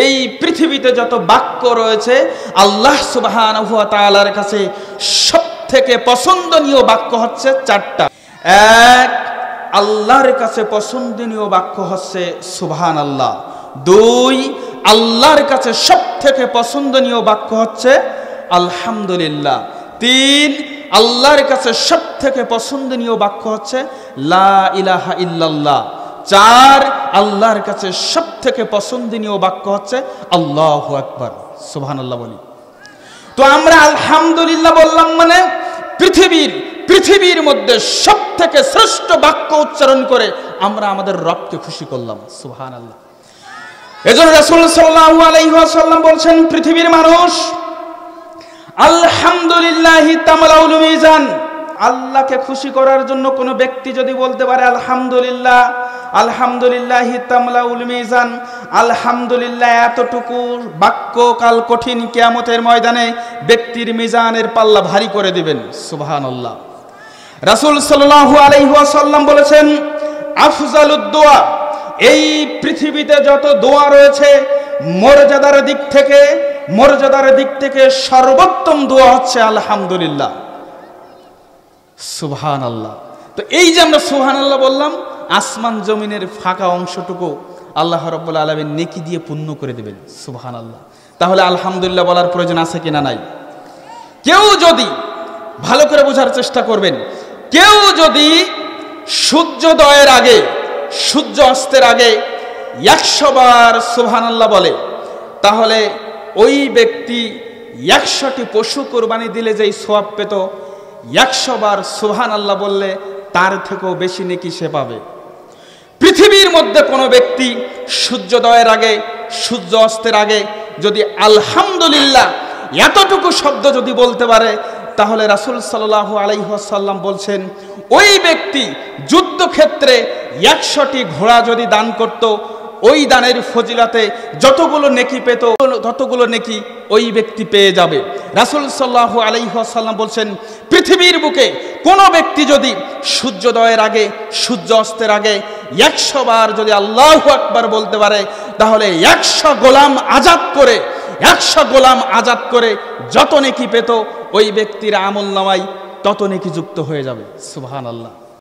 এই পৃথিবীতে যত বাক্য রয়েছে আল্লাহ সুবহানাহু ওয়া তাআলার কাছে সবথেকে পছন্দনীয় বাক্য হচ্ছে চারটা। এক, আল্লাহর কাছে পছন্দনীয় বাক্য হচ্ছে সুবহানাল্লাহ। দুই, আল্লাহর কাছে সবথেকে পছন্দনীয় বাক্য হচ্ছে আলহামদুলিল্লাহ। তিন, আল্লাহর কাছে সবথেকে পছন্দনীয় বাক্য হচ্ছে লা ইলাহা ইল্লাল্লাহ। চার, আল্লাহর কাছে সবথেকে পছন্দনীয় বাক্য হচ্ছে আল্লাহু আকবার, সুবহানাল্লাহ বলি। তো আমরা আলহামদুলিল্লাহ বললাম মানে পৃথিবীর মধ্যে সবথেকে শ্রেষ্ঠ বাক্য উচ্চারণ করে আমরা আমাদের রবকে খুশি করলাম, সুবহানাল্লাহ। এজন্য রাসূল সাল্লাল্লাহু আলাইহি ওয়াসাল্লাম বলছেন, পৃথিবীর মানুষ আলহামদুলিল্লাহি তামলাউল মিজান। আল্লাহকে খুশি করার জন্য কোনো ব্যক্তি যদি বলতে পারে আলহামদুলিল্লাহ, আলহামদুলিল্লাহি তামলাউল মিজান, আলহামদুলিল্লাহ এতটুকু বাক্য কাল কঠিন কিয়ামতের ময়দানে ব্যক্তির মিজানের পাল্লা ভারী করে দিবেন, সুবহানাল্লাহ। রাসূল সাল্লাল্লাহু আলাইহি ওয়াসাল্লাম বলেছেন, আফজালুদ দোয়া, এই পৃথিবীতে যত দোয়া রয়েছে মর্যাদার দিক থেকে সর্বোত্তম দোয়া হচ্ছে আলহামদুলিল্লাহ, সুবহানাল্লাহ। তো এই যে আমরা সুবহানাল্লাহ বললাম, আসমান জমিনের ফাঁকা অংশটুকু আল্লাহ রাব্বুল আলামিন নেকি দিয়ে পূর্ণ করে দেবেন, সুবহানাল্লাহ। তাহলে আলহামদুলিল্লাহ বলার প্রয়োজন আছে কিনা নাই? কেউ যদি ভালো করে বোঝার চেষ্টা করবেন, কেউ যদি সূর্যোদয়ের আগে সূর্য অস্তের আগে 100 বার সুবহানাল্লাহ বলে, তাহলে ওই ব্যক্তি 100টি পশু কোরবানি দিলে যেই সওয়াব পেত, 100 বার সুবহানাল্লাহ বললে তার থেকেও বেশি নেকি সে পাবে। পৃথিবীর মধ্যে কোনো ব্যক্তি সূর্যোদয়ের আগে সূর্য অস্তের আগে যদি আলহামদুলিল্লাহ এতটুকু শব্দ যদি বলতে পারে, তাহলে রাসূল সাল্লাল্লাহু আলাইহি ওয়াসাল্লাম বলছেন, ওই ব্যক্তি যুদ্ধক্ষেত্রে 100টি ঘোড়া যদি দান করত, ওই দানের ফজিলতে যতগুলো নেকি পেত ততগুলো নেকি ওই ব্যক্তি পেয়ে যাবে। রাসূল সাল্লাল্লাহু আলাইহি ওয়াসাল্লাম বলছেন, পৃথিবীর বুকে কোনো ব্যক্তি যদি সূর্যোদয়ের আগে সূর্য অস্তের আগে 100 বার যদি আল্লাহু আকবার বলতে পারে, তাহলে 100 গোলাম আজাদ করে যত নেকি পেত ওই ব্যক্তির আমলনামায় তত নেকি যুক্ত হয়ে যাবে, সুবহানাল্লাহ।